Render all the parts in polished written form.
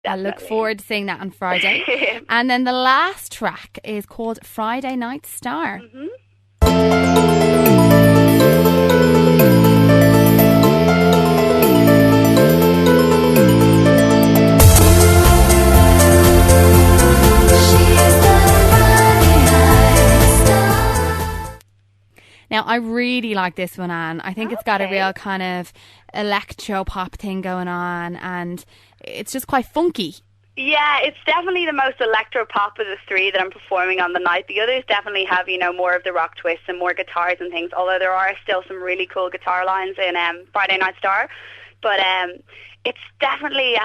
I look forward to seeing that on Friday. And then the last track is called Friday Night Star. Now, I really like this one, Anne. I think it's got a real kind of electro-pop thing going on, and it's just quite funky. Yeah, it's definitely the most electro-pop of the three that I'm performing on the night. The others definitely have, you know, more of the rock twists and more guitars and things, although there are still some really cool guitar lines in Friday Night Star. But it's definitely,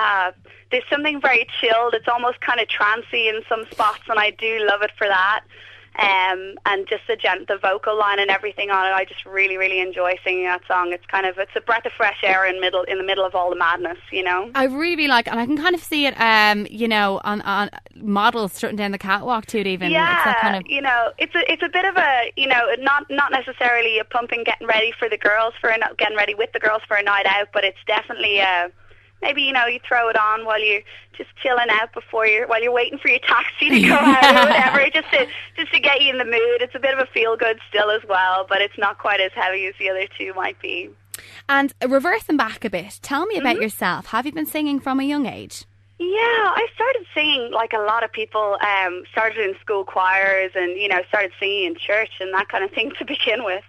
there's something very chilled. It's almost kind of trancey in some spots, and I do love it for that. And just the vocal line and everything on it, I just really, really enjoy singing that song. It's a breath of fresh air in the middle of all the madness, you know. I really like, and I can kind of see it, you know, on models strutting down the catwalk to it even. Yeah, it's that kind of, you know, it's a bit of a, you know, not necessarily a pumping, getting ready with the girls for a night out, but it's definitely maybe, you know, you throw it on while you're just chilling out while you're waiting for your taxi to go out or whatever, just to get you in the mood. It's a bit of a feel good still as well, but it's not quite as heavy as the other two might be. And reversing back a bit, tell me about yourself. Have you been singing from a young age? Yeah, I started singing like a lot of people, started in school choirs and, you know, started singing in church and that kind of thing to begin with.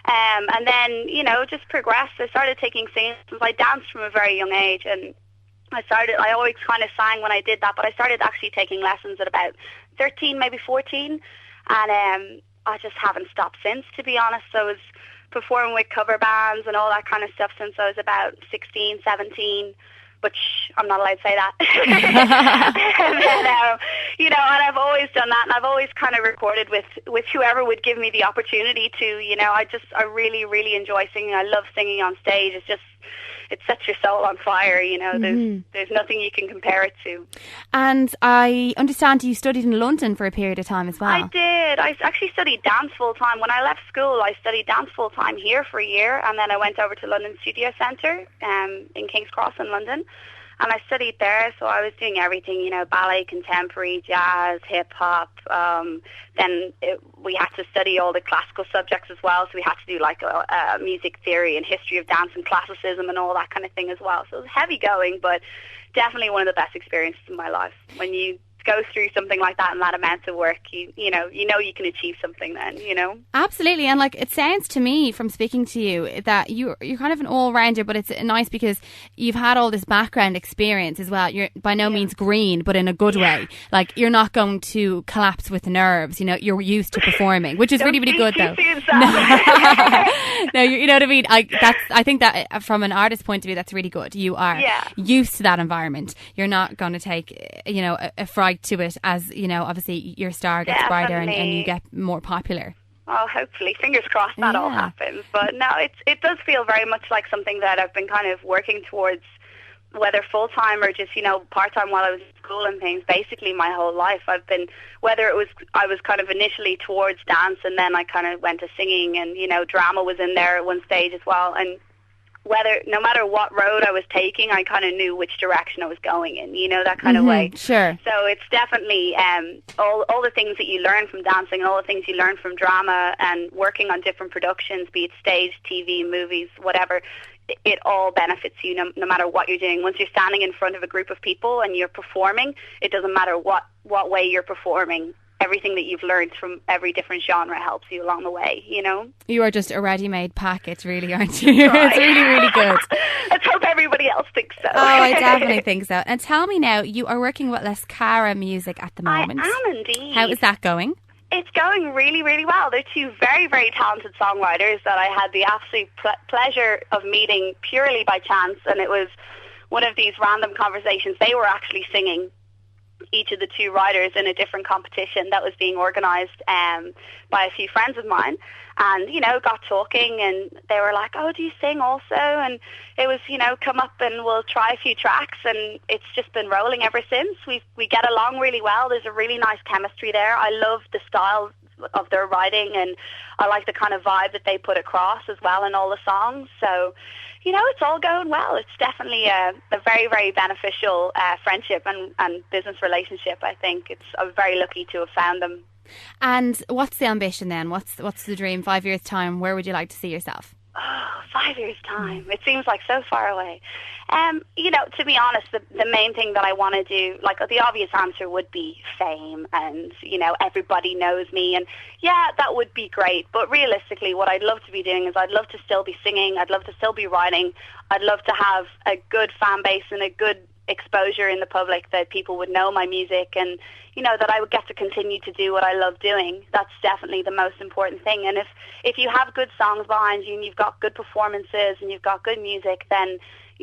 And then, you know, just progressed. I started taking singing lessons. I danced from a very young age, and I always kind of sang when I did that, but I started actually taking lessons at about 13, maybe 14, and I just haven't stopped since, to be honest. So I was performing with cover bands and all that kind of stuff since I was about 16, 17. But I'm not allowed to say that. And then, you know, and I've always done that, and I've always kind of recorded with whoever would give me the opportunity to, you know. I really, really enjoy singing. I love singing on stage. It sets your soul on fire, you know. There's nothing you can compare it to. And I understand you studied in London for a period of time as well. I did. I actually studied dance full-time. When I left school, I studied dance full-time here for a year, and then I went over to London Studio Centre in King's Cross in London, and I studied there. So I was doing everything, you know, ballet, contemporary, jazz, hip-hop. Then we had to study all the classical subjects as well, so we had to do like music theory and history of dance and classicism and all that kind of thing as well. So it was heavy going, but definitely one of the best experiences in my life. When you go through something like that and that amount of work, you know you can achieve something then, you know. Absolutely. And like, it sounds to me from speaking to you that you're kind of an all-rounder, but it's nice because you've had all this background experience as well. You're by no means green, but in a good way. Like, you're not going to collapse with nerves, you know. You're used to performing, which is really, really good though. No, you know what I mean. I think that from an artist's point of view, that's really good. You are used to that environment. You're not going to take, you know, a fright to it, as you know, obviously your star gets brighter and you get more popular. Oh, hopefully, fingers crossed that all happens. But no, it does feel very much like something that I've been kind of working towards, whether full time or just, you know, part time while I was in school and things. Basically, my whole life I've been, whether I was kind of initially towards dance, and then I kind of went to singing, and you know, drama was in there at one stage as well, and no matter what road I was taking, I kind of knew which direction I was going in, you know, that kind of way. Sure. So it's definitely all the things that you learn from dancing, and all the things you learn from drama and working on different productions, be it stage, TV, movies, whatever. It all benefits you no matter what you're doing. Once you're standing in front of a group of people and you're performing, it doesn't matter what way you're performing. Everything that you've learned from every different genre helps you along the way, you know? You are just a ready-made package, really, aren't you? It's really, really good. Let's hope everybody else thinks so. Oh, I definitely think so. And tell me now, you are working with Les Cara Music at the moment. I am indeed. How is that going? It's going really, really well. They're two very, very talented songwriters that I had the absolute pleasure of meeting purely by chance, and it was one of these random conversations. They were actually singing, each of the two writers, in a different competition that was being organised by a few friends of mine, and you know, got talking, and they were like, oh, do you sing also? And it was, you know, come up and we'll try a few tracks, and it's just been rolling ever since. We get along really well. There's a really nice chemistry there. I love the style of their writing, and I like the kind of vibe that they put across as well in all the songs. So, it's all going well. It's definitely a very, very beneficial friendship and business relationship, I think. I'm very lucky to have found them. And what's the ambition then? What's the dream? 5 years' time, where would you like to see yourself? Oh, 5 years' time. It seems like so far away. To be honest, the main thing that I want to do, like the obvious answer would be fame and, everybody knows me. And yeah, that would be great. But realistically, what I'd love to be doing is I'd love to still be singing. I'd love to still be writing. I'd love to have a good fan base and a good exposure in the public, that people would know my music, and that I would get to continue to do what I love doing. That's definitely the most important thing. And if you have good songs behind you and you've got good performances and you've got good music, then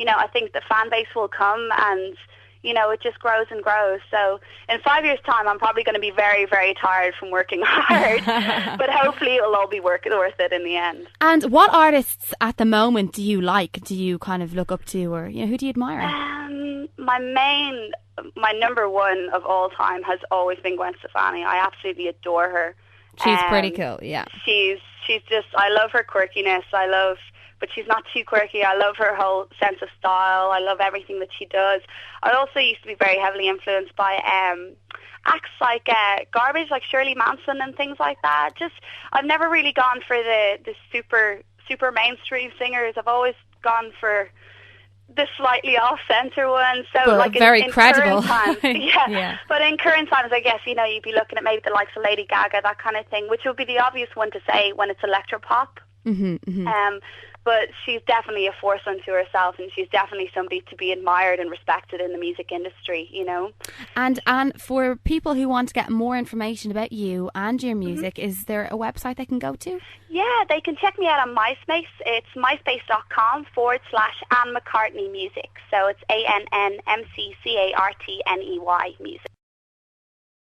I think the fan base will come, and it just grows and grows. So in 5 years' time, I'm probably going to be very, very tired from working hard, but hopefully it'll all be worth it in the end. And what artists at the moment do you like? Do you kind of look up to, or who do you admire? My number one of all time has always been Gwen Stefani. I absolutely adore her. She's pretty cool, yeah. She's just, I love her quirkiness. But she's not too quirky. I love her whole sense of style. I love everything that she does. I also used to be very heavily influenced by acts like Garbage, like Shirley Manson and things like that. I've never really gone for the super mainstream singers. I've always gone for the slightly off-center one. So, well, like very in credible. Current times, yeah. But in current times, I guess you'd be looking at maybe the likes of Lady Gaga, that kind of thing, which would be the obvious one to say when it's electropop. But she's definitely a force unto herself, and she's definitely somebody to be admired and respected in the music industry, And for people who want to get more information about you and your music, is there a website they can go to? Yeah, they can check me out on MySpace. It's myspace.com/Ann McCartney Music. So it's ANNMCCARTNEY music.